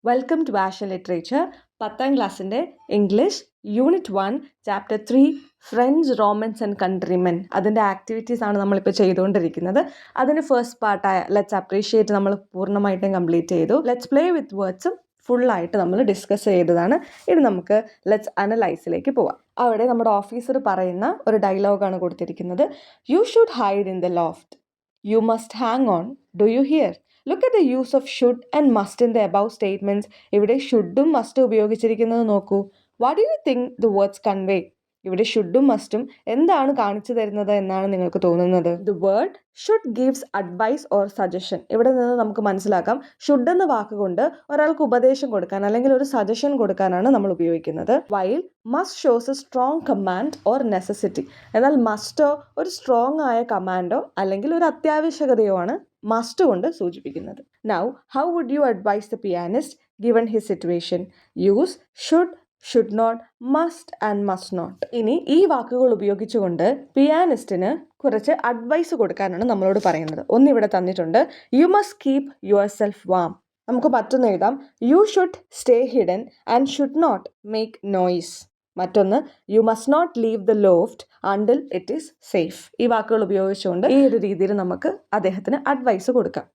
Welcome to ആഷൻ literature 10ാം ക്ലാസ്സിൻ്റെ English unit 1 chapter 3 French romance and countrymen അതിൻ്റെ ആക്ടിവിറ്റീസ് ആണ് നമ്മളിപ്പോൾ ചെയ്തുകൊണ്ടിരിക്കുന്നത്. അതിന് ഫസ്റ്റ് പാർട്ടായ ലെറ്റ്സ് അപ്രീഷിയേറ്റ് നമ്മൾ പൂർണ്ണമായിട്ടും കംപ്ലീറ്റ് ചെയ്തു. ലെറ്റ്സ് പ്ലേ വിത്ത് വേർഡ്സും ഫുള്ളായിട്ട് നമ്മൾ ഡിസ്കസ് ചെയ്തതാണ്. ഇനി നമുക്ക് ലെറ്റ്സ് അനലൈസിലേക്ക് പോവാം. അവിടെ നമ്മുടെ ഓഫീസർ പറയുന്ന ഒരു ഡയലോഗാണ് കൊടുത്തിരിക്കുന്നത്. You should hide in the loft, you must hang on, do you here? Look at the use of should and must in the above statements. ഇവിടെ ഷുഡും മസ്റ്റും ഉപയോഗിച്ചിരിക്കുന്നത് നോക്കൂ. What do you think the words convey? ഇവിടെ ഷുഡും മസ്റ്റും എന്താണ് കാണിച്ചു തരുന്നത് എന്നാണ് നിങ്ങൾക്ക് തോന്നുന്നത്? The word should gives advice or suggestion. ഇവിടെ നിന്ന് നമുക്ക് മനസ്സിലാക്കാം ഷുഡ് എന്ന വാക്കുകൊണ്ട് ഒരാൾക്ക് ഉപദേശം കൊടുക്കാൻ അല്ലെങ്കിൽ ഒരു സജഷൻ കൊടുക്കാനാണ് നമ്മൾ ഉപയോഗിക്കുന്നത്. While must shows A strong command or necessity. എന്നാൽ മസ്റ്റോ ഒരു സ്ട്രോങ് ആയ കമാൻഡോ അല്ലെങ്കിൽ ഒരു അത്യാവശ്യകതയോ ആണ് മസ്റ്റ് കൊണ്ട് സൂചിപ്പിക്കുന്നത്. Now how would you advise the pianist given his situation? Use should, should not, must and must not. ഇനി ഈ വാക്കുകൾ ഉപയോഗിച്ചുകൊണ്ട് പിയാനിസ്റ്റിന് കുറച്ച് അഡ്വൈസ് കൊടുക്കാനാണ് നമ്മളോട് പറയുന്നത്. ഒന്നിവിടെ തന്നിട്ടുണ്ട്, you must keep yourself warm. നമുക്ക് മറ്റൊന്ന് എഴുതാം, you should stay hidden and should not make noise. മറ്റൊന്ന്, you must not leave the loft until it is safe. ഈ വാക്കുകൾ ഉപയോഗിച്ചുകൊണ്ട് ഈ ഒരു രീതിയിൽ നമുക്ക് അദ്ദേഹത്തിന് അഡ്വൈസ് കൊടുക്കാം.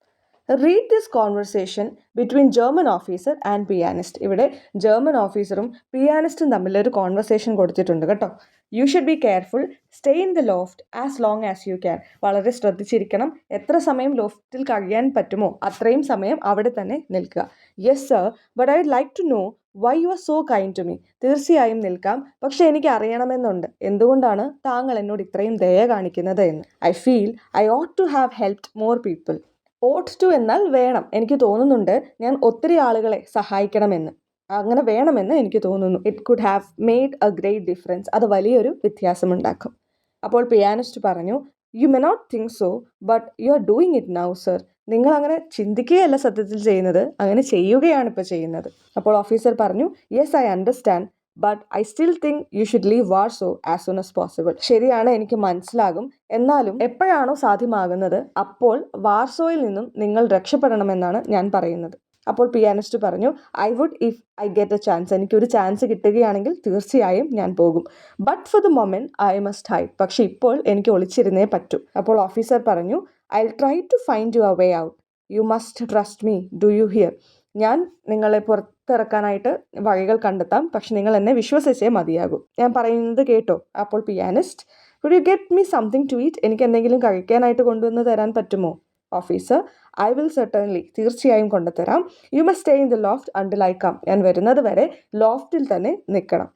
Read this conversation between German officer and pianist. ഇവിടെ ജർമ്മൻ ഓഫീസറും പിയാനിസ്റ്റും തമ്മിലൊരു കോൺവെർസേഷൻ കൊടുത്തിട്ടുണ്ട് കേട്ടോ. You should be careful, stay in the loft as long as you can. വളരെ ശ്രദ്ധിച്ചിരിക്കണം, എത്ര സമയം ലോഫ്റ്റിൽ കഴിയാൻ പറ്റുമോ അത്രയും സമയം അവിടെ തന്നെ നിൽക്കുക. Yes sir, but I would like to know why you are so kind to me. തീർച്ചയായും നിൽക്കാം, പക്ഷെ എനിക്ക് അറിയണമെന്നുണ്ട് എന്തുകൊണ്ടാണ് താങ്കൾ എന്നോട് ഇത്രയും ദയ കാണിക്കുന്നത് എന്ന്. I feel I ought to have helped more people. Ought to എന്നാൽ വേണം, എനിക്ക് തോന്നുന്നുണ്ട് ഞാൻ ഒത്തിരി ആളുകളെ സഹായിക്കണമെന്ന്, അങ്ങനെ വേണമെന്ന് എനിക്ക് തോന്നുന്നു. It could have made a great difference. അത് വലിയൊരു വ്യത്യാസമുണ്ടാക്കും. അപ്പോൾ പിയാനിസ്റ്റ് പറഞ്ഞു, you may not think so but you are doing it now sir. നിങ്ങൾ അങ്ങനെ ചിന്തിക്കുകയല്ല സത്യത്തിൽ ചെയ്യുന്നത്, അങ്ങനെ ചെയ്യുകയാണ് ഇപ്പോൾ ചെയ്യുന്നത്. അപ്പോൾ ഓഫീസർ പറഞ്ഞു, yes I understand but I still think you should leave Warsaw as soon as possible. ശരിയാണ്, എനിക്ക് മനസ്സിലാകും, എന്നാലും എപ്പോഴാണോ സാധ്യമാകുന്നത് അപ്പോൾ വാർസോയിൽ നിന്നും നിങ്ങൾ രക്ഷപ്പെടണമെന്നാണ് ഞാൻ പറയുന്നത്. അപ്പോൾ പിയാനിസ്റ്റ് പറഞ്ഞു, I would if I get a chance. എനിക്കൊരു ചാൻസ് കിട്ടുകയാണെങ്കിൽ തീർച്ചയായും ഞാൻ പോകും. But for the moment I must hide. പക്ഷെ ഇപ്പോൾ എനിക്ക് ഒളിച്ചിരുന്നേ പറ്റൂ. അപ്പോൾ ഓഫീസർ പറഞ്ഞു, I will try to find your way out, you must trust me, do you hear? ഞാൻ നിങ്ങളെ പുറത്തിറക്കാനായിട്ട് വഴികൾ കണ്ടെത്താം, പക്ഷെ നിങ്ങൾ എന്നെ വിശ്വസിച്ചേ മതിയാകൂ. ഞാൻ പറയുന്നത് കേട്ടോ? അപ്പോൾ pianist, could you get me something to eat? എനിക്ക് എന്തെങ്കിലും കഴിക്കാനായിട്ട് കൊണ്ടുവന്ന് തരാൻ പറ്റുമോ? ഓഫീസർ, ഐ വിൽ സർട്ടൻലി, തീർച്ചയായും കൊണ്ടുതരാം. You must stay in the loft until I come. ഞാൻ വരുന്നത് വരെ ലോഫ്റ്റിൽ തന്നെ നിൽക്കണം.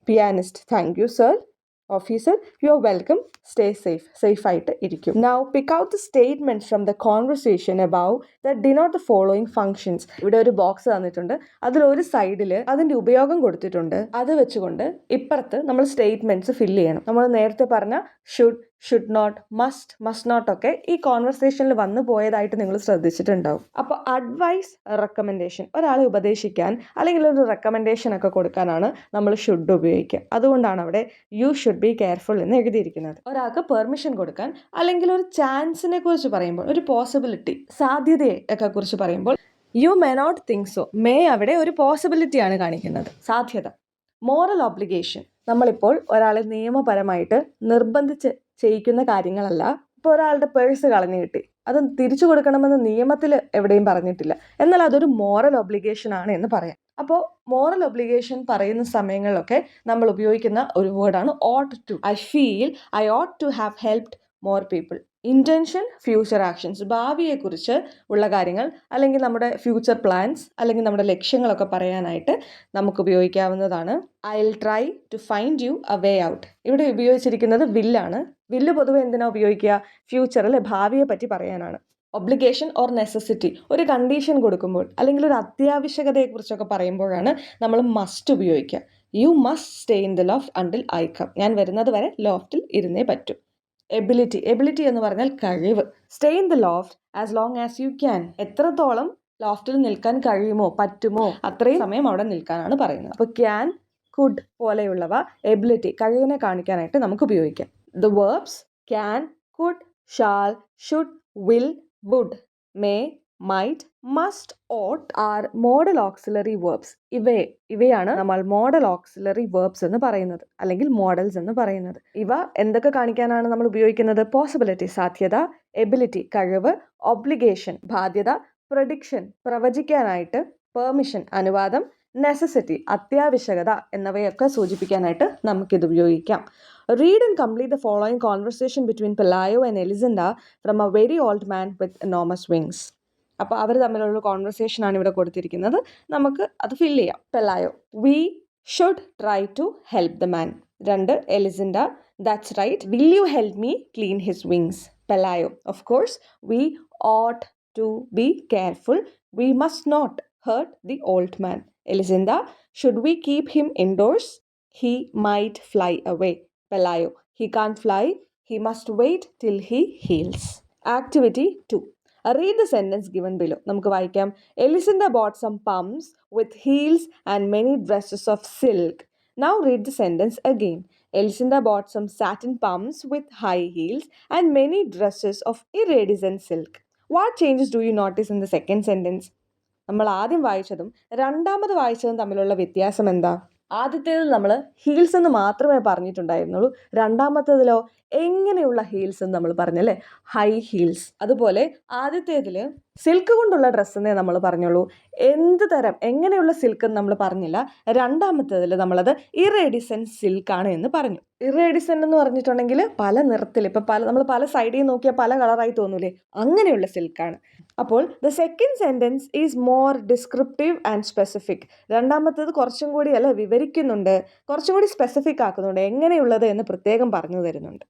Pianist, thank you sir. Officer, you are welcome, stay safe. സേഫായിട്ട് ഇരിക്കും. Now pick out the statements from the conversation above that denote the following functions. ഇവിടെ ഒരു ബോക്സ് തന്നിട്ടുണ്ട്, അതിൽ ഒരു സൈഡിൽ അതിന്റെ ഉപയോഗം കൊടുത്തിട്ടുണ്ട്. അത് വെച്ചുകൊണ്ട് ഇപ്പുറത്ത് നമ്മൾ സ്റ്റേറ്റ്മെന്റ്സ് ഫില്ല് ചെയ്യണം. നമ്മൾ നേരത്തെ പറഞ്ഞ should, should not, must, must not ഒക്കെ ഈ കോൺവെർസേഷനിൽ വന്നു പോയതായിട്ട് നിങ്ങൾ ശ്രദ്ധിച്ചിട്ടുണ്ടാവും. അപ്പോൾ അഡ്വൈസ്, റെക്കമെൻഡേഷൻ, ഒരാളെ ഉപദേശിക്കാൻ അല്ലെങ്കിൽ ഒരു റെക്കമെൻഡേഷൻ ഒക്കെ കൊടുക്കാനാണ് നമ്മൾ ഷുഡ് ഉപയോഗിക്കുക. അതുകൊണ്ടാണ് അവിടെ യു ഷുഡ് ബി കെയർഫുൾ എന്ന് എഴുതിയിരിക്കുന്നത്. ഒരാൾക്ക് പെർമിഷൻ കൊടുക്കാൻ അല്ലെങ്കിൽ ഒരു ചാൻസിനെ കുറിച്ച് പറയുമ്പോൾ, ഒരു പോസിബിലിറ്റി, സാധ്യതയെ ഒക്കെ കുറിച്ച് പറയുമ്പോൾ you may not think so. May അവിടെ ഒരു പോസിബിലിറ്റിയാണ് കാണിക്കുന്നത്, സാധ്യത. മോറൽ ഒബ്ലിഗേഷൻ, നമ്മളിപ്പോൾ ഒരാളെ നിയമപരമായിട്ട് നിർബന്ധിച്ച് ചെയ്യിക്കുന്ന കാര്യങ്ങളല്ല. ഇപ്പോൾ ഒരാളുടെ പേഴ്സ് കളഞ്ഞു കിട്ടി, അത് തിരിച്ചു കൊടുക്കണമെന്ന് നിയമത്തിൽ എവിടെയും പറഞ്ഞിട്ടില്ല, എന്നാൽ അതൊരു മോറൽ ഒബ്ലിഗേഷൻ ആണ് എന്ന് പറയാം. അപ്പോൾ മോറൽ ഒബ്ലിഗേഷൻ പറയുന്ന സമയങ്ങളിലൊക്കെ നമ്മൾ ഉപയോഗിക്കുന്ന ഒരു വേർഡാണ് ought to. I feel I ought to have helped more people. Intention, future actions, ഭാവിയെക്കുറിച്ച് ഉള്ള കാര്യങ്ങൾ അല്ലെങ്കിൽ നമ്മുടെ ഫ്യൂച്ചർ പ്ലാൻസ് അല്ലെങ്കിൽ നമ്മുടെ ലക്ഷ്യങ്ങളൊക്കെ പറയാനായിട്ട് നമുക്ക് ഉപയോഗിക്കാവുന്നതാണ്. I will try to find you a way out. ഇവിടെ ഉപയോഗിച്ചിരിക്കുന്നത് വില്ലാണ്. വില്ല് പൊതുവെ എന്തിനാണ് ഉപയോഗിക്കുക? ഫ്യൂച്ചറിൽ ഭാവിയെ പറ്റി പറയാനാണ്. ഒബ്ലിഗേഷൻ ഓർ നെസസിറ്റി, ഒരു കണ്ടീഷൻ കൊടുക്കുമ്പോൾ അല്ലെങ്കിൽ ഒരു അത്യാവശ്യകതയെക്കുറിച്ചൊക്കെ പറയുമ്പോഴാണ് നമ്മൾ മസ്റ്റ് ഉപയോഗിക്കുക. You must stay in the loft until I come. ഞാൻ വരുന്നത് വരെ ലോഫ്റ്റിൽ ഇരുന്നേ പറ്റൂ. എബിലിറ്റി, എബിലിറ്റി എന്ന് പറഞ്ഞാൽ കഴിവ്. Stay in the loft as long as you can. എത്രത്തോളം ലോഫ്റ്റിൽ നിൽക്കാൻ കഴിയുമോ, പറ്റുമോ അത്രയും സമയം അവിടെ നിൽക്കാനാണ് പറയുന്നത്. അപ്പോൾ ക്യാൻ, കുഡ് പോലെയുള്ളവ എബിലിറ്റി, കഴിവിനെ കാണിക്കാനായിട്ട് നമുക്ക് ഉപയോഗിക്കാം. The verbs can, could, shall, should, will, would, may, might, must, ought are modal auxiliary verbs. ഇവയാണ് നമ്മൾ മോഡൽ ഓക്സിലറി വേർബ്സ് എന്ന് പറയുന്നത്, അല്ലെങ്കിൽ മോഡൽസ് എന്ന് പറയുന്നത്. ഇവ എന്തൊക്കെ കാണിക്കാനാണ് നമ്മൾ ഉപയോഗിക്കുന്നത്? പോസിബിലിറ്റി സാധ്യത, എബിലിറ്റി കഴിവ്, ഒബ്ലിഗേഷൻ ബാധ്യത, പ്രഡിക്ഷൻ പ്രവചിക്കാനായിട്ട്, പെർമിഷൻ അനുവാദം, നെസസിറ്റി അത്യാവശ്യകത എന്നിവയൊക്കെ സൂചിപ്പിക്കാനായിട്ട് നമുക്കിത് ഉപയോഗിക്കാം. Read and complete the following conversation between Pelayo and Elisinda from a very old man with enormous wings. അപ്പോൾ അവർ തമ്മിലുള്ള കോൺവെർസേഷൻ ആണ് ഇവിടെ കൊടുത്തിരിക്കുന്നത്. നമുക്ക് അത് ഫില്ല് ചെയ്യാം. Pelayo: We should try to help the man. 2. Elisinda: That's right. Will you help me clean his wings? Pelayo: Of course. We ought to be careful. We must not hurt the old man. Elisinda: Should we keep him indoors? He might fly away. Pelayo: He can't fly. He must wait till he heals. Activity 2. Read the sentence given below. നമുക്ക് വായിക്കാം. Elisinda bought some pumps with heels and many dresses of silk. Now read the sentence again. Elisinda bought some satin pumps with high heels and many dresses of iridescent silk. What changes do you notice in the second sentence? നമ്മൾ ആദ്യം വായിച്ചതും രണ്ടാമത് വായിച്ചതും തമ്മിലുള്ള വ്യത്യാസം എന്താ? ആദ്യത്തേതിൽ നമ്മൾ heels എന്ന് മാത്രമേ പറഞ്ഞിട്ടുണ്ടായിരുന്നുള്ളൂ. രണ്ടാമത്തേതിലോ എങ്ങനെയുള്ള ഹീൽസ് എന്ന് നമ്മൾ പറഞ്ഞല്ലേ, ഹൈ ഹീൽസ്. അതുപോലെ ആദ്യത്തേതിൽ സിൽക്ക് കൊണ്ടുള്ള ഡ്രസ്സ് എന്നേ നമ്മൾ പറഞ്ഞുള്ളൂ, എന്ത് തരം എങ്ങനെയുള്ള സിൽക്ക് എന്ന് നമ്മൾ പറഞ്ഞില്ല. രണ്ടാമത്തേതിൽ നമ്മളത് ഇറേഡിസെൻറ്റ് സിൽക്കാണ് എന്ന് പറഞ്ഞു. ഇറേഡിസെൻറ്റ് എന്ന് പറഞ്ഞിട്ടുണ്ടെങ്കിൽ പല നിറത്തിൽ, ഇപ്പം നമ്മൾ പല സൈഡിൽ നോക്കിയാൽ പല കളറായി തോന്നൂലേ, അങ്ങനെയുള്ള സിൽക്കാണ്. അപ്പോൾ the second sentence is more descriptive and specific. രണ്ടാമത്തേത് കുറച്ചും കൂടി വിവരിക്കുന്നുണ്ട്, കുറച്ചും കൂടി സ്പെസിഫിക് ആക്കുന്നുണ്ട്, എങ്ങനെയുള്ളത് എന്ന് പ്രത്യേകം പറഞ്ഞു തരുന്നുണ്ട്.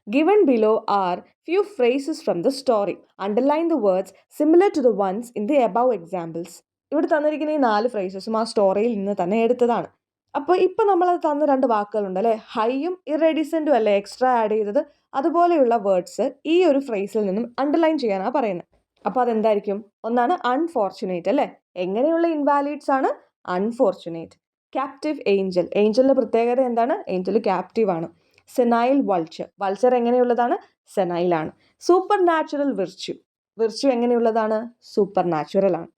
Given below are few phrases from the story. Underline the words similar to the ones in the above examples. ഇവിടെ തന്നിരിക്കുന്ന ഈ 4 ഫ്രേസസും ആ സ്റ്റോറിയിൽ നിന്ന് തന്നെ എടുത്തതാണ്. അപ്പോൾ ഇപ്പം നമ്മളത് തന്ന 2 വാക്കുകളുണ്ട് അല്ലേ, ഹൈയും ഇറേഡിസെൻറ്റും അല്ലേ എക്സ്ട്രാ ആഡ് ചെയ്തത്. അതുപോലെയുള്ള വേർഡ്സ് ഈ ഒരു ഫ്രേസിൽ നിന്നും അണ്ടർലൈൻ ചെയ്യാനാണ് പറയുന്നത്. അപ്പോൾ അതെന്തായിരിക്കും? ഒന്നാണ് അൺഫോർച്ചുനേറ്റ് അല്ലേ. എങ്ങനെയുള്ള ഇൻവാലിഡ്സ് ആണ്? അൺഫോർച്ചുനേറ്റ്. ക്യാപ്റ്റീവ് ഏഞ്ചൽ, ഏഞ്ചലിൻ്റെ പ്രത്യേകത എന്താണ്? ഏഞ്ചൽ ക്യാപ്റ്റീവ് ആണ്. സെനൈൽ വൾച്ചർ, വൾച്ചർ എങ്ങനെയുള്ളതാണ്? സെനൈലാണ്. സൂപ്പർ നാച്ചുറൽ വിർച്യു, വിർച്യു എങ്ങനെയുള്ളതാണ്? സൂപ്പർ നാച്ചുറൽ ആണ്.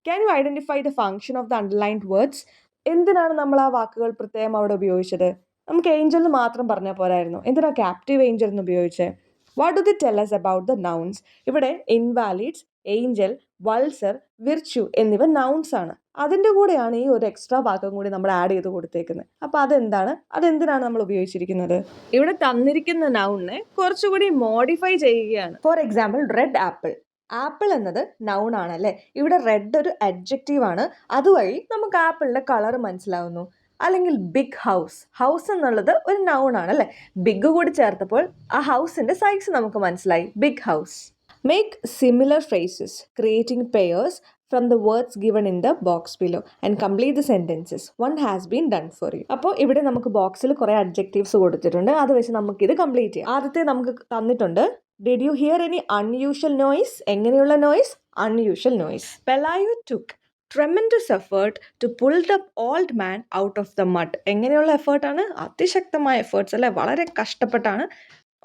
Can you identify the function of the underlined words? എന്തിനാണ് നമ്മൾ ആ വാക്കുകൾ പ്രത്യേകം അവിടെ ഉപയോഗിച്ചത്? നമുക്ക് ഏഞ്ചൽ എന്ന് മാത്രം പറഞ്ഞാൽ പോരായിരുന്നു, എന്തിനാണ് ക്യാപ്റ്റീവ് ഏഞ്ചൽ എന്ന് ഉപയോഗിച്ചത്? What do the tell us about the nouns? ഇവിടെ ഇൻവാലിഡ്സ്, ഏഞ്ചൽ, വൾസർ, വിർച്യു എന്നിവ നൗൺസ് ആണ്. അതിൻ്റെ കൂടെയാണ് ഈ ഒരു എക്സ്ട്രാ വാക്കും കൂടി നമ്മൾ ആഡ് ചെയ്ത് കൊടുത്തേക്കുന്നത്. അപ്പോൾ അതെന്തിനാണ് നമ്മൾ ഉപയോഗിച്ചിരിക്കുന്നത്? ഇവിടെ തന്നിരിക്കുന്ന നൗണിനെ കുറച്ചുകൂടി മോഡിഫൈ ചെയ്യുകയാണ്. For example red apple. Apple എന്നത് നൗൺ ആണല്ലേ. ഇവിടെ റെഡ് ഒരു അഡ്ജക്റ്റീവ് ആണ്, അതുവഴി നമുക്ക് ആപ്പിളിൻ്റെ കളർ മനസ്സിലാവുന്നു. അല്ലെങ്കിൽ ബിഗ് ഹൗസ്, ഹൗസ് എന്നുള്ളത് ഒരു നൗൺ ആണ് അല്ലേ. ബിഗ് കൂടി ചേർത്തപ്പോൾ ആ ഹൗസിൻ്റെ സൈസ് നമുക്ക് മനസ്സിലായി, big house. Make similar phrases creating pairs from the words given in the box below and complete the sentences. One has been done for you. അപ്പോൾ ഇവിടെ നമുക്ക് ബോക്സിൽ കുറേ അഡ്ജക്റ്റീവ്സ് കൊടുത്തിട്ടുണ്ട്, അത് വെച്ച് നമുക്കിത് കംപ്ലീറ്റ് ചെയ്യാം. ആദ്യത്തെ നമുക്ക് തന്നിട്ടുണ്ട്, did you hear any unusual noise? എങ്ങനെയുള്ള noise? Unusual noise. Pelayo took tremendous effort to pull the old man out of the mud. എങ്ങനെയുള്ള എഫേർട്ടാണ്? അതിശക്തമായ എഫേർട്സ് അല്ലേ, വളരെ കഷ്ടപ്പെട്ടാണ്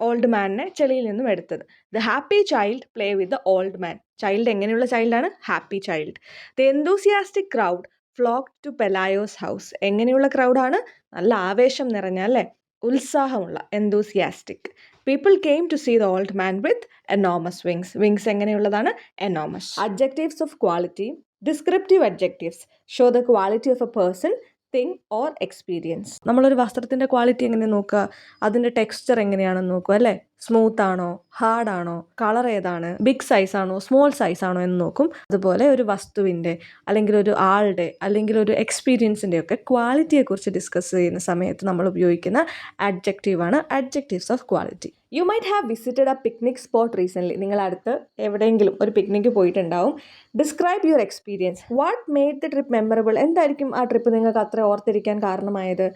ഓൾഡ് മാനിനെ ചെളിയിൽ നിന്നും എടുത്തത്. The happy child play with the old man. Child എങ്ങനെയുള്ള ചൈൽഡാണ്? Happy child. The enthusiastic crowd flock to Pelayo's house. എങ്ങനെയുള്ള ക്രൗഡാണ്? നല്ല ആവേശം നിറഞ്ഞ അല്ലേ, ഉത്സാഹമുള്ള, enthusiastic. People came to see the old man with enormous wings. Wings എങ്ങനെയുള്ളതാണ്? Enormous. Adjectives of quality. Descriptive adjectives show the quality of a person, thing or experience. നമ്മളൊരു വസ്ത്രത്തിൻ്റെ ക്വാളിറ്റി എങ്ങനെ നോക്കുക? അതിൻ്റെ ടെക്സ്ചർ എങ്ങനെയാണെന്ന് നോക്കുക അല്ലേ. സ്മൂത്ത് ആണോ, ഹാർഡ് ആണോ, കളർ ഏതാണ്, ബിഗ് സൈസ് ആണോ, സ്മോൾ സൈസ് ആണോ എന്ന് നോക്കും. അതുപോലെ ഒരു വസ്തുവിൻ്റെ അല്ലെങ്കിൽ ഒരു ആളുടെ അല്ലെങ്കിൽ ഒരു എക്സ്പീരിയൻസിൻ്റെ ഒക്കെ ക്വാളിറ്റിയെക്കുറിച്ച് ഡിസ്കസ് ചെയ്യുന്ന സമയത്ത് നമ്മൾ ഉപയോഗിക്കുന്ന അഡ്ജക്റ്റീവാണ് adjectives of quality. You might have visited a picnic spot recently. നിങ്ങൾ അടുത്ത് എവിടെയെങ്കിലും ഒരു പിക്നിക്ക് പോയിട്ടുണ്ടാവും. Describe your experience. What made the trip memorable? എന്തായിരിക്കും ആ ട്രിപ്പ് നിങ്ങൾക്ക് അത്ര ഓർത്തിരിക്കാൻ കാരണമായത്?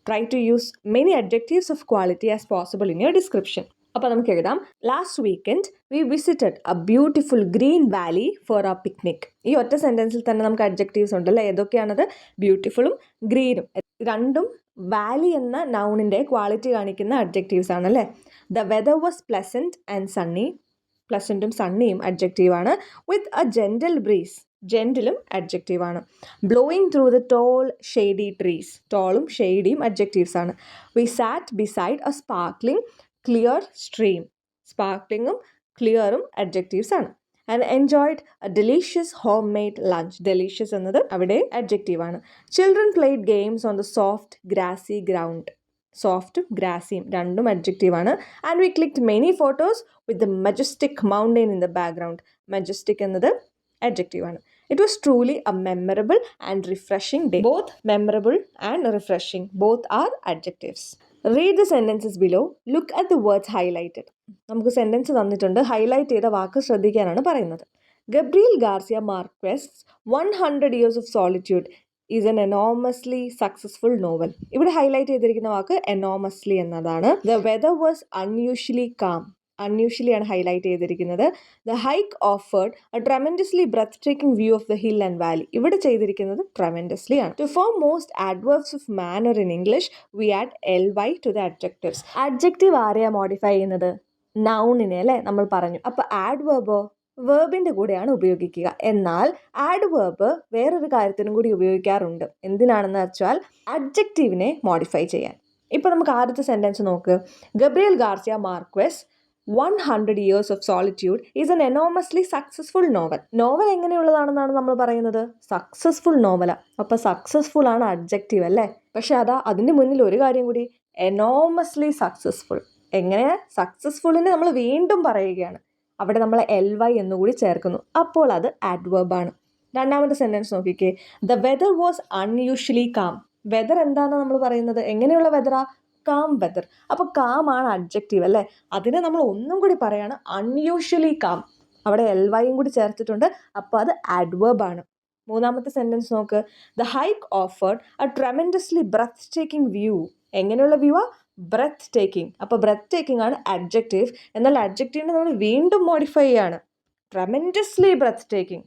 Try to use many adjectives of quality as possible in your description. അപ്പോൾ നമുക്ക് എഴുതാം, last weekend we visited a beautiful green valley for a picnic. ഈ ഒറ്റ സെൻറ്റൻസിൽ തന്നെ നമുക്ക് അഡ്ജക്റ്റീവ്സ് ഉണ്ടല്ലേ. ഏതൊക്കെയാണത്? ബ്യൂട്ടിഫുളും ഗ്രീനും, രണ്ടും വാലി എന്ന നൗണിൻ്റെ ക്വാളിറ്റി കാണിക്കുന്ന അഡ്ജക്റ്റീവ്സ് ആണല്ലേ. The weather was pleasant and sunny. പ്ലസൻറ്റും സണ്ണിയും അഡ്ജക്റ്റീവാണ്. വിത്ത് എ ജെൻറ്റിൽ ബ്രീസ്, ജെൻറ്റിലും അഡ്ജക്റ്റീവാണ്. Blowing through the tall shady trees, ടോളും ഷെയ്ഡിയും അഡ്ജക്റ്റീവ്സ് ആണ്. We sat beside a sparkling clear stream, സ്പാർക്ലിങ്ങും ക്ലിയറും അഡ്ജക്റ്റീവ്സ് ആണ്. And enjoyed a delicious homemade lunch, delicious എന്നത് അവിടെ അഡ്ജക്റ്റീവാണ്. Children played games on the soft grassy ground, സോഫ്റ്റും ഗ്രാസിയും രണ്ടും അഡ്ജക്റ്റീവാണ്. And V clicked many photos with the majestic mountain in the background, majestic എന്നത് അഡ്ജക്റ്റീവാണ്. It was truly a memorable and refreshing day. Both memorable and refreshing, both are adjectives. Read the sentences below. Look at the words highlighted. നമുക്ക് sentence തന്നിട്ടുണ്ട്, highlight ചെയ്ത വാക്ക് ശ്രദ്ധിക്കാനാണ് പറയുന്നത്. Gabriel Garcia Marquez 100 Years of Solitude is an enormously successful novel. ഇവിടെ highlight ചെയ്തിരിക്കുന്ന വാക്ക് enormously എന്നതാണ്. The weather was unusually calm, unusually ആണ് ഹൈലൈറ്റ് ചെയ്തിരിക്കുന്നത്. The hike offered a tremendously breathtaking view of the hill and valley, ഇവിടെ ചെയ്തിരിക്കുന്നത് tremendously ആണ്. To form most adverbs of manner in English we add ly to the adjectives. Adjective ആരെയാ modify ചെയ്യുന്നത്? നൗണിനെ അല്ലേ നമ്മൾ പറഞ്ഞു. അപ്പോൾ ആഡ്വേർബോ വേർബിൻ്റെ കൂടെയാണ് ഉപയോഗിക്കുക. എന്നാൽ ആഡ്വേർബ് വേറൊരു കാര്യത്തിനും കൂടി ഉപയോഗിക്കാറുണ്ട്. എന്തിനാണെന്ന് വെച്ചാൽ അഡ്ജക്റ്റീവിനെ മോഡിഫൈ ചെയ്യാൻ. ഇപ്പോൾ നമുക്ക് ആദ്യത്തെ സെൻറ്റൻസ് നോക്ക്. Gabriel Garcia Marquez 100 Years of Solitude is an enormously successful novel. Novel എങ്ങനെയുള്ളതാണെന്നാണ് നമ്മൾ പറയുന്നത്? സക്സസ്ഫുൾ നോവലാണ്. അപ്പോൾ സക്സസ്ഫുൾ ആണ് അഡ്ജക്റ്റീവ് അല്ലേ? പക്ഷെ അതിൻ്റെ മുന്നിൽ ഒരു കാര്യം കൂടി, എനോമസ്ലി സക്സസ്ഫുൾ. എങ്ങനെ? സക്സസ്ഫുള്ളിനെ നമ്മൾ വീണ്ടും പറയുകയാണ്. അവിടെ നമ്മൾ ly എന്നുകൂടി ചേർക്കുന്നു. അപ്പോൾ അത് ആഡ്വേർബാണ്. രണ്ടാമത്തെ സെൻറ്റൻസ് നോക്കിക്കേ. The weather was unusually calm. Weather എന്താണെന്ന് നമ്മൾ പറയുന്നത്? എങ്ങനെയുള്ള വെദറാ? Calm weather. അപ്പോൾ കാം ആണ് അഡ്ജക്റ്റീവ് അല്ലേ? അതിനെ നമ്മൾ ഒന്നും കൂടി പറയാണ് അൺയൂഷ്വലി കാം. അവിടെ lyയും കൂടി ചേർത്തിട്ടുണ്ട്. അപ്പോൾ അത് ആഡ്വേർബാണ്. മൂന്നാമത്തെ സെൻറ്റൻസ് നോക്ക്. The hike offered a tremendously breathtaking view. എങ്ങനെയുള്ള വ്യൂ ആ? Breathtaking. അപ്പോൾ ബ്രെത്ത് ടേക്കിംഗ് ആണ് അഡ്ജക്റ്റീവ്. എന്നാൽ അഡ്ജക്റ്റീവിനെ നമ്മൾ വീണ്ടും മോഡിഫൈ ചെയ്യാണ്. ട്രെമൻഡസ്ലി ബ്രെത്ത് ടേക്കിംഗ്,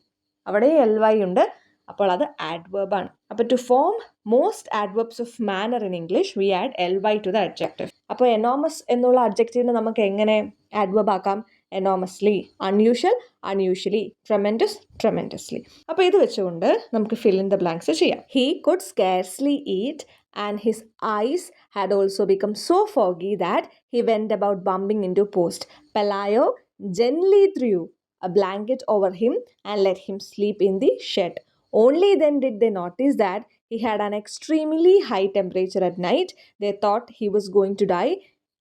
അവിടെ ly ഉണ്ട്. അപ്പോൾ അത് ആഡ്വേർബാണ്. അപ്പോൾ to form most adverbs of manner in English we add ly to the adjective. അപ്പോൾ എനോമസ് എന്നുള്ള അഡ്ജക്റ്റീവിനെ നമുക്ക് എങ്ങനെ ആഡ്വേർബ് ആക്കാം? Enormously, unusual, unusually, tremendous, tremendously. അപ്പോൾ ഇത് വെച്ചുകൊണ്ട് നമുക്ക് ഫിൽ ഇൻ ദ ബ്ലാങ്ക്സ് ചെയ്യാം. He could scarcely eat and his eyes had also become so foggy that he went about bumping into post. Pelayo gently threw a blanket over him and let him sleep in the shed. Only then did they notice that he had an extremely high temperature at night. They thought he was going to die,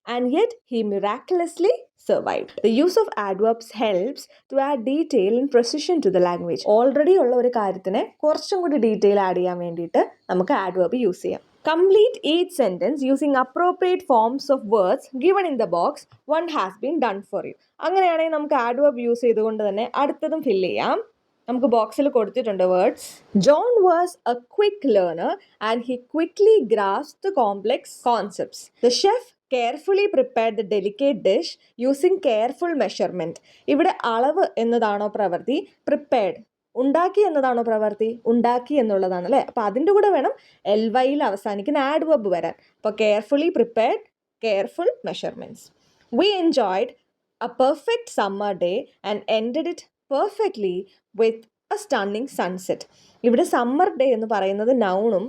and yet he miraculously survived. The use of adverbs helps to add detail and precision to the language. Already ഉള്ള ഒരു കാര്യത്തിനെ കുറച്ചും കൂടി detail add ചെയ്യാൻ വേണ്ടിയിട്ട് നമുക്ക് adverb use ചെയ്യാം. Complete each sentence using appropriate forms of words given in the box. One has been done for you. അങ്ങനെയാണെങ്കിൽ നമുക്ക് ആഡ്വേർബ് യൂസ് ചെയ്തുകൊണ്ട് തന്നെ അടുത്തതും ഫില്ല് ചെയ്യാം. നമുക്ക് ബോക്സിൽ കൊടുത്തിട്ടുണ്ട് words. John was a quick learner and he quickly grasped the complex concepts. The chef carefully prepared the delicate dish using careful measurement. ഇവിടെ അളവ് എന്നതാണോ പ്രവൃത്തി? പ്രിപ്പയർഡ്, ഉണ്ടാക്കി എന്നതാണോ പ്രവൃത്തി? ഉണ്ടാക്കി എന്നുള്ളതാണ് അല്ലേ? അപ്പോൾ അതിൻ്റെ കൂടെ വേണം lyയിൽ അവസാനിക്കുന്ന ആഡ്വേർബ് വരാൻ. അപ്പോൾ carefully prepared, careful measurements. V enjoyed A perfect summer day and ended it perfectly with a stunning sunset. ഇവിടെ സമ്മർ ഡേ എന്ന് പറയുന്നത് നൗണും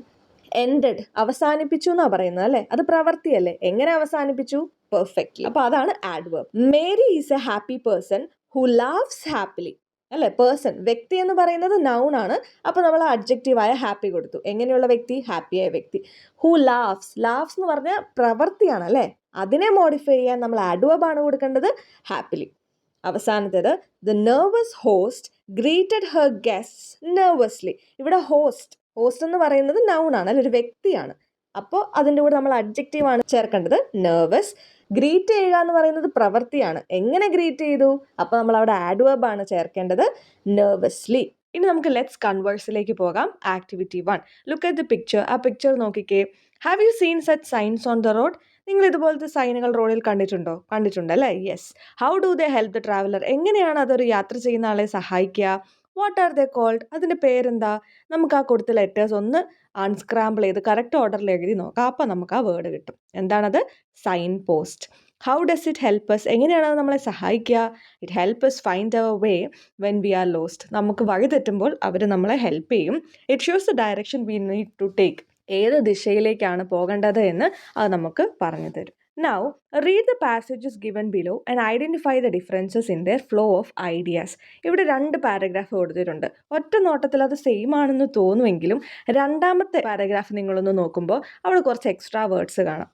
എൻഡഡ് അവസാനിപ്പിച്ചു എന്നാണ് പറയുന്നത് അല്ലേ? അത് പ്രവൃത്തിയല്ലേ? എങ്ങനെ അവസാനിപ്പിച്ചു? പെർഫെക്റ്റ്ലി. അപ്പോൾ അതാണ് adverb. Mary is A happy person who laughs happily അല്ലേ? പേഴ്സൺ, വ്യക്തി എന്ന് പറയുന്നത് നൗൺ ആണ്. അപ്പോൾ നമ്മൾ അഡ്ജക്റ്റീവായ ഹാപ്പി കൊടുത്തു. എങ്ങനെയുള്ള വ്യക്തി? ഹാപ്പിയായ വ്യക്തി. ഹു ലാവ്സ്, ലാവ്സ് എന്ന് പറഞ്ഞാൽ പ്രവൃത്തിയാണ് അല്ലേ? അതിനെ മോഡിഫൈ ചെയ്യാൻ നമ്മൾ ആഡ്വേർബ് ആണ് കൊടുക്കേണ്ടത്, ഹാപ്പിലി. അവസാനത്തേത് the nervous host greeted her guests nervously. ഇവിടെ ഹോസ്റ്റ് എന്ന് പറയുന്നത് നൗൺ ആണ് അല്ലെ? ഒരു വ്യക്തിയാണ്. അപ്പോൾ അതിൻ്റെ കൂടെ നമ്മൾ അഡ്ജക്റ്റീവാണ് ചേർക്കേണ്ടത്, നെർവസ്. ഗ്രീറ്റ് ചെയ്യുക എന്ന് പറയുന്നത് പ്രവൃത്തിയാണ്. എങ്ങനെ ഗ്രീറ്റ് ചെയ്തു? അപ്പോൾ നമ്മൾ അവിടെ ആഡ്വേർബ് ആണ് ചേർക്കേണ്ടത്, നെർവസ്ലി. ഇനി നമുക്ക് ലെറ്റ്സ് കൺവേഴ്സിലേക്ക് പോകാം. Activity 1, look at the picture. ആ പിക്ചർ നോക്കിക്കേ. Have you seen such signs on the road? നിങ്ങൾ ഇതുപോലത്തെ സൈനുകൾ റോഡിൽ കണ്ടിട്ടുണ്ടല്ലേ? Yes. How do they help the traveller? എങ്ങനെയാണ് അതൊരു യാത്ര ചെയ്യുന്ന ആളെ സഹായിക്കുക? What are they called? അതിൻ്റെ പേരെന്താ? നമുക്ക് ആ കൊടുത്ത ലെറ്റേഴ്സ് ഒന്ന് അൺസ്ക്രാമ്പിൾ ചെയ്ത് കറക്റ്റ് ഓർഡറിൽ എഴുതി നോക്കാം. അപ്പം നമുക്ക് ആ വേർഡ് കിട്ടും. എന്താണത്? Sign post. How does it help us? എങ്ങനെയാണ് അത് നമ്മളെ സഹായിക്കുക? It help us find our way when we are lost. നമുക്ക് വഴി തെറ്റുമ്പോൾ അവർ നമ്മളെ ഹെൽപ്പ് ചെയ്യും. It shows the direction we need to take. ഏത് ദിശയിലേക്കാണ് പോകേണ്ടത് എന്ന് അത് നമുക്ക് പറഞ്ഞു തരും. Now, read the passages given below and identify the differences in their flow of ideas. ഇവിടെ 2 പാരഗ്രാഫ് കൊടുത്തിട്ടുണ്ട്. ഒറ്റ നോട്ടത്തിൽ അത് സെയിം ആണെന്ന് തോന്നുമെങ്കിലും രണ്ടാമത്തെ പാരഗ്രാഫ് നിങ്ങളൊന്ന് നോക്കുമ്പോൾ അവിടെ കുറച്ച് എക്സ്ട്രാ വേർഡ്സ് കാണാം.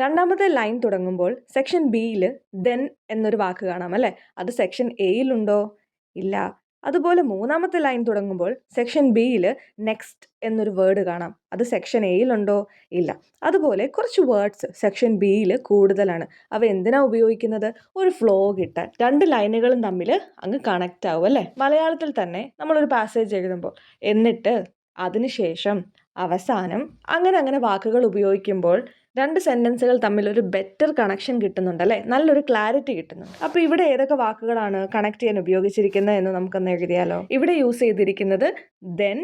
രണ്ടാമത്തെ ലൈൻ തുടങ്ങുമ്പോൾ സെക്ഷൻ ബിയിൽ ദെൻ എന്നൊരു വാക്ക് കാണാം അല്ലേ? അത് സെക്ഷൻ എയിലുണ്ടോ? ഇല്ല. അതുപോലെ മൂന്നാമത്തെ ലൈൻ തുടങ്ങുമ്പോൾ സെക്ഷൻ ബിയിൽ നെക്സ്റ്റ് എന്നൊരു വേർഡ് കാണാം. അത് സെക്ഷൻ എയിലുണ്ടോ? ഇല്ല. അതുപോലെ കുറച്ച് വേർഡ്സ് സെക്ഷൻ ബിയിൽ കൂടുതലാണ്. അവ എന്തിനാ ഉപയോഗിക്കുന്നത്? ഒരു ഫ്ലോ കിട്ടാൻ. 2 ലൈനുകളും തമ്മിൽ അങ്ങ് കണക്റ്റ് ആവും അല്ലേ? മലയാളത്തിൽ തന്നെ നമ്മളൊരു പാസേജ് എഴുതുമ്പോൾ എന്നിട്ട് അതിനുശേഷം അവസാനം അങ്ങനെ വാക്കുകൾ ഉപയോഗിക്കുമ്പോൾ 2 സെൻറ്റൻസുകൾ തമ്മിൽ ഒരു ബെറ്റർ കണക്ഷൻ കിട്ടുന്നുണ്ട് അല്ലേ? നല്ലൊരു ക്ലാരിറ്റി കിട്ടുന്നുണ്ട്. അപ്പോൾ ഇവിടെ ഏതൊക്കെ വാക്കുകളാണ് കണക്ട് ചെയ്യാൻ ഉപയോഗിച്ചിരിക്കുന്നത് എന്ന് നമുക്കൊന്ന് എഴുതിയാലോ? ഇവിടെ യൂസ് ചെയ്തിരിക്കുന്നത് then,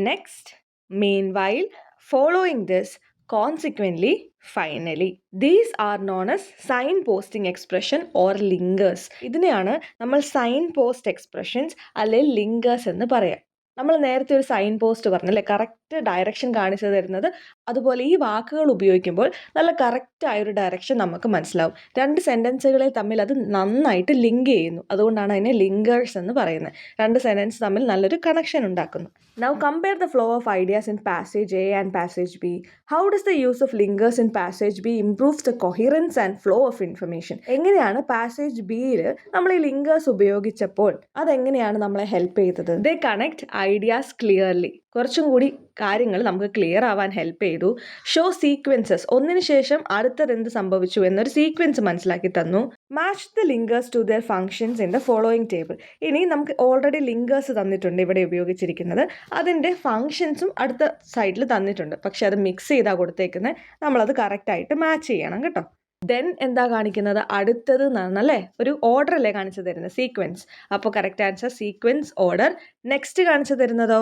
next, meanwhile, following this, consequently, finally. These are known as sign posting expression or linkers. ഇതിനെയാണ് നമ്മൾ സൈൻ പോസ്റ്റ് എക്സ്പ്രഷൻസ് അല്ലെങ്കിൽ ലിങ്കേഴ്സ് എന്ന് പറയാം. നമ്മൾ നേരത്തെ ഒരു സൈൻ പോസ്റ്റ് പറഞ്ഞല്ലേ, കറക്റ്റ് ഡയറക്ഷൻ കാണിച്ചു തരുന്നത്. അതുപോലെ ഈ വാക്കുകൾ ഉപയോഗിക്കുമ്പോൾ നല്ല കറക്റ്റായൊരു ഡയറക്ഷൻ നമുക്ക് മനസ്സിലാവും. 2 സെൻറ്റൻസുകളെ തമ്മിൽ അത് നന്നായിട്ട് ലിങ്ക് ചെയ്യുന്നു. അതുകൊണ്ടാണ് അതിനെ ലിങ്കേഴ്സ് എന്ന് പറയുന്നത്. 2 സെൻറ്റൻസ് തമ്മിൽ നല്ലൊരു കണക്ഷൻ ഉണ്ടാക്കുന്നു. Now compare the flow of ideas in passage A and passage B. How does the use of linkers in passage B improves the coherence and flow of information? എങ്ങനെയാണ് passage ബിയിൽ നമ്മൾ ഈ linkers ഉപയോഗിച്ചപ്പോൾ അതെങ്ങനെയാണ് നമ്മളെ help ചെയ്തത്? They connect ideas clearly. കുറച്ചും കൂടി കാര്യങ്ങൾ നമുക്ക് ക്ലിയർ ആവാൻ ഹെൽപ്പ് ചെയ്തു. ഷോ സീക്വൻസസ്, ഒന്നിനു ശേഷം അടുത്തത് എന്ത് സംഭവിച്ചു എന്നൊരു സീക്വൻസ് മനസ്സിലാക്കി തന്നു. Match the linkers to their functions in the following table. ഇനി നമുക്ക് ഓൾറെഡി ലിങ്കേഴ്സ് തന്നിട്ടുണ്ട് ഇവിടെ ഉപയോഗിച്ചിരിക്കുന്നത്. അതിൻ്റെ ഫങ്ഷൻസും അടുത്ത സൈഡിൽ തന്നിട്ടുണ്ട്. പക്ഷെ അത് മിക്സ് ചെയ്താൽ കൊടുത്തേക്കുന്നത്. നമ്മളത് കറക്റ്റായിട്ട് മാച്ച് ചെയ്യണം കേട്ടോ. ദെൻ എന്താ കാണിക്കുന്നത്? അടുത്തത് എന്നാണല്ലേ, ഒരു ഓർഡർ അല്ലേ കാണിച്ചു തരുന്നത്, സീക്വൻസ്. അപ്പോൾ correct answer sequence order. Next കാണിച്ചു തരുന്നതോ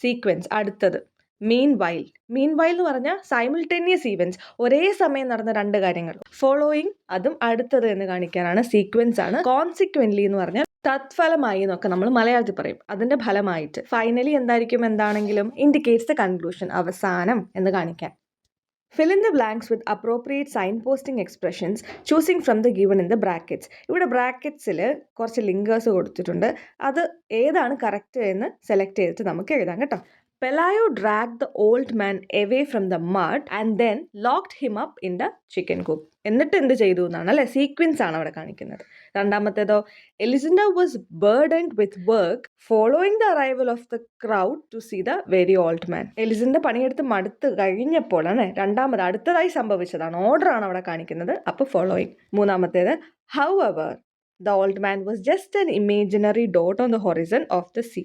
സീക്വൻസ്, അടുത്തത്. മീൻ വൈൽ എന്ന് പറഞ്ഞാൽ സൈമിൾട്ടേനിയസ് ഈവൻസ്, ഒരേ സമയം നടന്ന 2 കാര്യങ്ങൾ. ഫോളോയിങ്, അതും അടുത്തത് എന്ന് കാണിക്കാനാണ് സീക്വൻസ് ആണ്. കോൺസിക്വൻ്റ്ലി എന്ന് പറഞ്ഞാൽ തത്ഫലമായി എന്നൊക്കെ നമ്മൾ മലയാളത്തിൽ പറയും, അതിൻ്റെ ഫലമായിട്ട്. ഫൈനലി എന്താണെങ്കിലും ഇൻഡിക്കേറ്റ്സ് ദ കൺക്ലൂഷൻ, അവസാനം എന്ന് കാണിക്കാൻ. Fill in the blanks with appropriate signposting expressions, choosing from the given in the brackets. ഇവിടെ ബ്രാക്കറ്റ്സിൽ കുറച്ച് ലിങ്കേഴ്സ് കൊടുത്തിട്ടുണ്ട്. അത് ഏതാണ് കറക്റ്റ് എന്ന് സെലക്ട് ചെയ്തിട്ട് നമുക്ക് എഴുതാം കേട്ടോ. Pelayo dragged the old man away from the mud and then locked him up in the chicken coop. എന്നിട്ട് എന്ത് ചെയ്തു എന്നാണ് അല്ലേ, സീക്വൻസ് ആണ് അവിടെ കാണിക്കുന്നത്. രണ്ടാമത്തേതോ Elisenda was burdened with work following the arrival of the crowd to see the very old man. Elisenda പണിയെടുത്ത് മടുത്ത് കഴിഞ്ഞപ്പോഴാണ് രണ്ടാമത് അടുത്തതായി സംഭവിച്ചതാണ്, ഓർഡർ ആണ് അവിടെ കാണിക്കുന്നത്. അപ്പോൾ ഫോളോയിങ്. മൂന്നാമത്തേത് however the old man was just an imaginary dot on the horizon of the sea.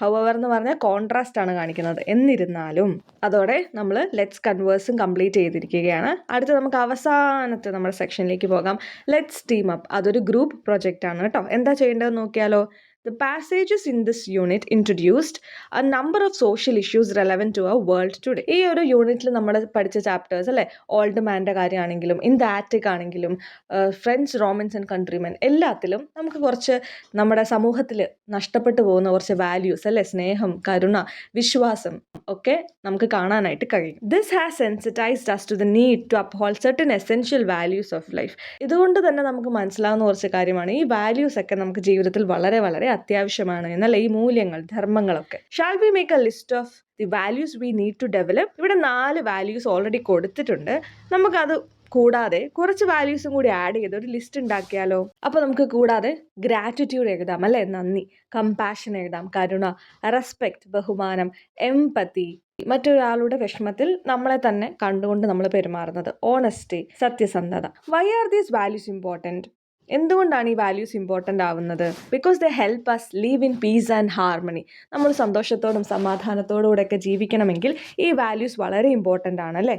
However എന്ന് പറഞ്ഞാൽ കോൺട്രാസ്റ്റ് ആണ് കാണിക്കുന്നത്. എന്നിരുന്നാലും അതോടെ നമ്മൾ ലെറ്റ്സ് കൺവേഴ്സും കംപ്ലീറ്റ് ചെയ്തിരിക്കുകയാണ്. അടുത്ത നമുക്ക് അവസാനത്തെ നമ്മുടെ സെക്ഷനിലേക്ക് പോകാം. Let's team up. അതൊരു ഗ്രൂപ്പ് പ്രൊജക്റ്റ് ആണ് കേട്ടോ. എന്താ ചെയ്യേണ്ടതെന്ന് നോക്കിയാലോ. The passages in this unit introduced a number of social issues relevant to our world today. ഈ ഒരു യൂണിറ്റിൽ നമ്മൾ പഠിച്ച ചാപ്റ്റേഴ്സ് അല്ലേ, ഓൾഡ് മാൻ്റെ കാര്യമാണെങ്കിലും ഇൻ ദ ആറ്റിക് ആണെങ്കിലും ഫ്രഞ്ച് റോമൻസ് ആൻഡ് കൺട്രിമെൻ, എല്ലാത്തിലും നമുക്ക് കുറച്ച് നമ്മുടെ സമൂഹത്തിൽ നഷ്ടപ്പെട്ടു പോകുന്ന കുറച്ച് വാല്യൂസ് അല്ലേ, സ്നേഹം, കരുണ, വിശ്വാസം ഒക്കെ നമുക്ക് കാണാനായിട്ട് കഴിയും. This has sensitised us to the need to uphold certain essential values of life. ഇതുകൊണ്ട് തന്നെ നമുക്ക് മനസ്സിലാവുന്ന കുറച്ച് കാര്യമാണ്, ഈ വാല്യൂസ് ഒക്കെ നമുക്ക് ജീവിതത്തിൽ വളരെ വളരെ അത്യാവശ്യമാണ് എന്നല്ല, ഈ മൂല്യങ്ങൾ, ധർമ്മങ്ങളൊക്കെ. Shall we make a list of the values we need to develop? ഇവിടെ 4 വാല്യൂസ് ഓൾറെഡി കൊടുത്തിട്ടുണ്ട്. നമുക്കത് കൂടാതെ കുറച്ച് വാല്യൂസും കൂടി ആഡ് ചെയ്ത് ഒരു ലിസ്റ്റ് ഉണ്ടാക്കിയാലോ. അപ്പോൾ നമുക്ക് കൂടാതെ ഗ്രാറ്റിറ്റ്യൂഡ് എഴുതാം അല്ലേ, നന്ദി. കമ്പാഷൻ എഴുതാം, കരുണ. റെസ്പെക്റ്റ്, ബഹുമാനം. എംപതി, മറ്റൊരാളുടെ വിഷമത്തിൽ നമ്മളെ തന്നെ കണ്ടുകൊണ്ട് നമ്മൾ പെരുമാറുന്നത്. ഓണസ്റ്റി, സത്യസന്ധത. Why are these values important? എന്തുകൊണ്ടാണ് ഈ വാല്യൂസ് ഇമ്പോർട്ടൻ്റ് ആവുന്നത്? Because they help us live in peace and harmony. നമ്മൾ സന്തോഷത്തോടും സമാധാനത്തോടും കൂടെയൊക്കെ ജീവിക്കണമെങ്കിൽ ഈ വാല്യൂസ് വളരെ ഇമ്പോർട്ടൻ്റ് ആണ് അല്ലേ.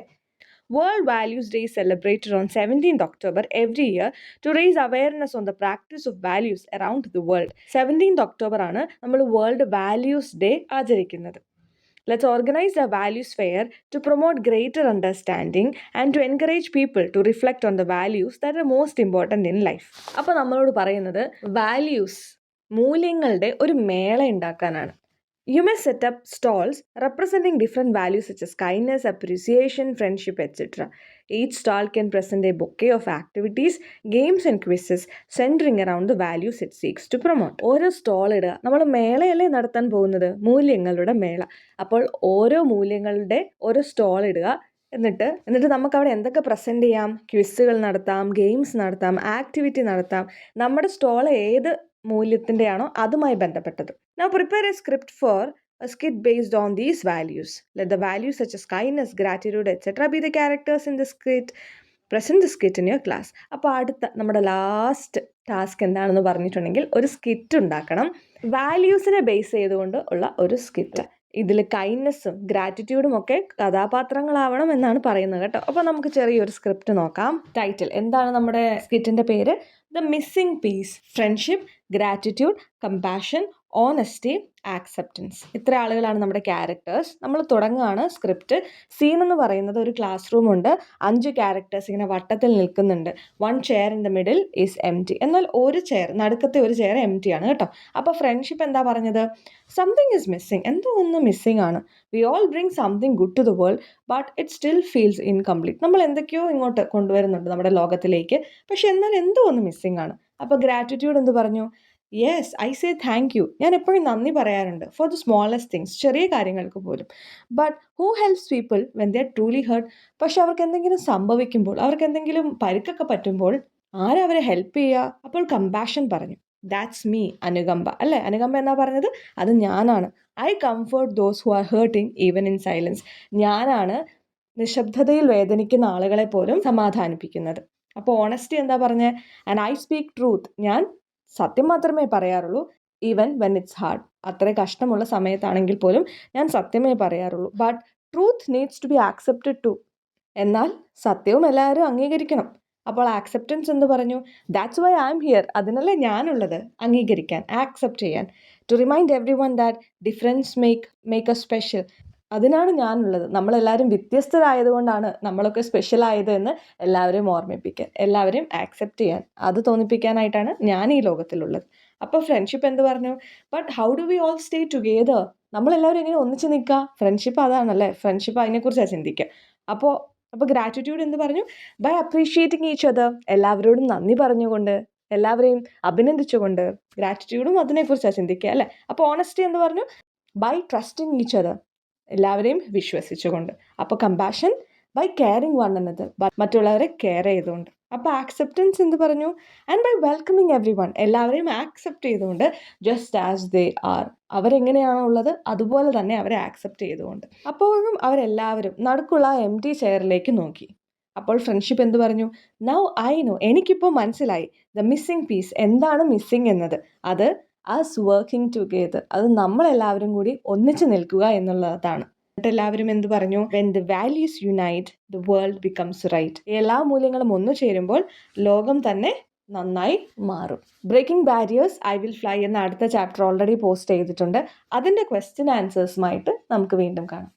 World Values Day is celebrated on 17th October every year to raise awareness on the practice of values around the world. 17th October ആണ് നമ്മൾ വേൾഡ് വാല്യൂസ് ഡേ ആചരിക്കുന്നത്. Let's organize a values fair to promote greater understanding and to encourage people to reflect on the values that are most important in life. അപ്പോൾ നമ്മളോട് പറയുന്നത് values, മൂല്യങ്ങളുടെ ഒരു മേള ഉണ്ടാക്കാനാണ്. You may set up stalls representing different values such as kindness, appreciation, friendship, etc. Each stall can present a bouquet of activities, games and quizzes centering around the values it seeks to promote. ഓരോ stall ഇടുക. നമ്മൾ മേളയല്ലേ നടത്താൻ പോകുന്നത്? മൂല്യങ്ങളുടെ മേള. അപ്പോൾ ഓരോ മൂല്യങ്ങളുടെ ഓരോ സ്റ്റോൾ ഇടുക. എന്നിട്ട് നമുക്ക് അവിടെ എന്തൊക്കെ പ്രസൻറ്റ് ചെയ്യാം? ക്വിസുകൾ നടത്താം, ഗെയിംസ് നടത്താം, ആക്ടിവിറ്റി നടത്താം. നമ്മുടെ സ്റ്റോൾ ഏത് മൂല്യത്തിൻ്റെയാണോ അതുമായി ബന്ധപ്പെട്ടത്. Now prepare a script for a skit based on these values. Let the values such as kindness, gratitude, etc. be the characters in the skit. Present the skit in your class. അപ്പോൾ അടുത്ത നമ്മുടെ last task എന്താണെന്ന് പറഞ്ഞിട്ടുണ്ടെങ്കിൽ ഒരു skit ഉണ്ടാക്കണം. വാല്യൂസിനെ base ചെയ്തുകൊണ്ട് ഉള്ള ഒരു സ്കിറ്റ്. ഇതിൽ കൈൻഡ്നെസ്സും ഗ്രാറ്റിറ്റ്യൂഡും ഒക്കെ കഥാപാത്രങ്ങളാവണം എന്നാണ് പറയുന്നത് കേട്ടോ. അപ്പോൾ നമുക്ക് ചെറിയൊരു സ്ക്രിപ്റ്റ് നോക്കാം. ടൈറ്റിൽ എന്താണ് നമ്മുടെ സ്കിറ്റിൻ്റെ പേര്? The missing piece, friendship, gratitude, compassion, honesty, acceptance. ഇത്ര ആളുകളാണ് നമ്മുടെ ക്യാരക്ടേഴ്സ്. നമ്മൾ തുടങ്ങുകയാണ് സ്ക്രിപ്റ്റ്. സീൻ എന്ന് പറയുന്നത് ഒരു ക്ലാസ് റൂം ഉണ്ട്. 5 ക്യാരക്ടേഴ്സ് ഇങ്ങനെ വട്ടത്തിൽ നിൽക്കുന്നുണ്ട്. 1 chair in the middle is എംറ്റി. എന്നാൽ ഒരു ചെയർ, നടുക്കത്തെ ഒരു ചെയർ എംറ്റി ആണ് കേട്ടോ. അപ്പോൾ ഫ്രണ്ട്ഷിപ്പ് എന്താ പറഞ്ഞത്? Something is missing. എന്തോ ഒന്ന് മിസ്സിങ് ആണ്. We all bring something good to the world but it still feels incomplete. നമ്മൾ എന്തൊക്കെയോ ഇങ്ങോട്ട് കൊണ്ടുവരുന്നുണ്ട് നമ്മുടെ ലോകത്തിലേക്ക്, പക്ഷെ എന്നാൽ എന്തോ ഒന്ന് മിസ്സിങ് ആണ്. അപ്പോൾ ഗ്രാറ്റിറ്റ്യൂഡ് എന്ത് പറഞ്ഞു? Yes, I say thank you. ഞാൻ എപ്പോഴും നന്ദി പറയാറുണ്ട് ഫോർ ദ സ്മോളസ്റ്റ് തിങ്സ്, ചെറിയ കാര്യങ്ങൾക്ക് പോലും. But who helps people when they are truly hurt? പക്ഷെ അവർക്ക് എന്തെങ്കിലും സംഭവിക്കുമ്പോൾ, അവർക്ക് എന്തെങ്കിലും പരിക്കൊക്കെ പറ്റുമ്പോൾ ആരവരെ ഹെൽപ്പ് ചെയ്യുക? അപ്പോൾ കമ്പാഷൻ പറഞ്ഞു. ദാറ്റ്സ് മീ, അനുകമ്പ. അല്ലേ? അനുകമ്പ എന്നാ പറഞ്ഞത്? അത് ഞാനാണ്. I comfort those who are hurting even in silence. ഞാനാണ് നിശബ്ദതയിൽ വേദനിക്കുന്ന ആളുകളെ പോലും സമാധാനിപ്പിക്കുന്നത്. അപ്പോൾ ഓണസ്റ്റി എന്താ പറഞ്ഞത്? And I speak truth. ഞാൻ സത്യം മാത്രമേ പറയാറുള്ളൂ. Even when it's hard. അത്ര കഷ്ടമുള്ള സമയത്താണെങ്കിൽ പോലും ഞാൻ സത്യമേ പറയാറുള്ളൂ. But truth needs to be accepted too. എന്നാൽ സത്യവും എല്ലാവരും അംഗീകരിക്കണം. അപ്പോൾ ആക്സെപ്റ്റൻസ് എന്ന് പറഞ്ഞു. That's why I'm here. അതിനല്ലേ ഞാനുള്ളത്, അംഗീകരിക്കാൻ, ആക്സെപ്റ്റ് ചെയ്യാൻ. To remind everyone that difference make a special. അതിനാണ് ഞാനുള്ളത്. നമ്മളെല്ലാവരും വ്യത്യസ്തരായതുകൊണ്ടാണ് നമ്മളൊക്കെ സ്പെഷ്യൽ ആയത് എന്ന് എല്ലാവരെയും ഓർമ്മിപ്പിക്കാൻ, എല്ലാവരെയും ആക്സെപ്റ്റ് ചെയ്യാൻ, അത് തോന്നിപ്പിക്കാനായിട്ടാണ് ഞാൻ ഈ ലോകത്തിലുള്ളത്. അപ്പോൾ ഫ്രണ്ട്ഷിപ്പ് എന്ത് പറഞ്ഞു? But how do we all stay together? നമ്മളെല്ലാവരും എങ്ങനെ ഒന്നിച്ച് നിൽക്കുക? ഫ്രണ്ട്ഷിപ്പ് അതാണല്ലേ. ഫ്രണ്ട്ഷിപ്പ് അതിനെക്കുറിച്ചാണ് ചിന്തിക്കുക. അപ്പോൾ ഗ്രാറ്റിറ്റ്യൂഡ് എന്ത് പറഞ്ഞു? By appreciating each other. എല്ലാവരോടും നന്ദി പറഞ്ഞുകൊണ്ട്, എല്ലാവരെയും അഭിനന്ദിച്ചുകൊണ്ട്. ഗ്രാറ്റിറ്റ്യൂഡും അതിനെക്കുറിച്ചാണ് ചിന്തിക്കുക അല്ലേ. അപ്പോൾ ഓണസ്റ്റി എന്ത് പറഞ്ഞു? By trusting each other. എല്ലാവരെയും വിശ്വസിച്ചുകൊണ്ട്. അപ്പോൾ compassion by caring one another. മറ്റുള്ളവരെ കെയർ ചെയ്തുകൊണ്ട്. അപ്പോൾ ആക്സെപ്റ്റൻസ് എന്ത് പറഞ്ഞു? And by welcoming everyone. എല്ലാവരെയും ആക്സെപ്റ്റ് ചെയ്തുകൊണ്ട്. Just as they are. അവരെങ്ങനെയാണോ ഉള്ളത് അതുപോലെ തന്നെ അവരെ ആക്സെപ്റ്റ് ചെയ്തുകൊണ്ട്. അപ്പോഴും അവരെല്ലാവരും നടുക്കുള്ള എംറ്റി ചെയറിലേക്ക് നോക്കി. അപ്പോൾ ഫ്രണ്ട്ഷിപ്പ് എന്ത് പറഞ്ഞു? Now I know. എനിക്കിപ്പോൾ മനസ്സിലായി. The missing piece. എന്താണ് മിസ്സിംഗ് എന്നത്? അത് അസ് വർക്കിംഗ് ടുഗെദർ. അത് നമ്മളെല്ലാവരും കൂടി ഒന്നിച്ച് നിൽക്കുക എന്നുള്ളതാണ്. എന്നിട്ട് എല്ലാവരും എന്ത് പറഞ്ഞു? When the values unite the world becomes right. എല്ലാ മൂല്യങ്ങളും ഒന്നു ചേരുമ്പോൾ ലോകം തന്നെ നന്നായി മാറും. Breaking barriers I will fly എന്ന അടുത്ത ചാപ്റ്റർ ഓൾറെഡി പോസ്റ്റ് ചെയ്തിട്ടുണ്ട്. അതിൻ്റെ ക്വസ്റ്റ്യൻ ആൻസേഴ്സുമായിട്ട് നമുക്ക് വീണ്ടും കാണാം.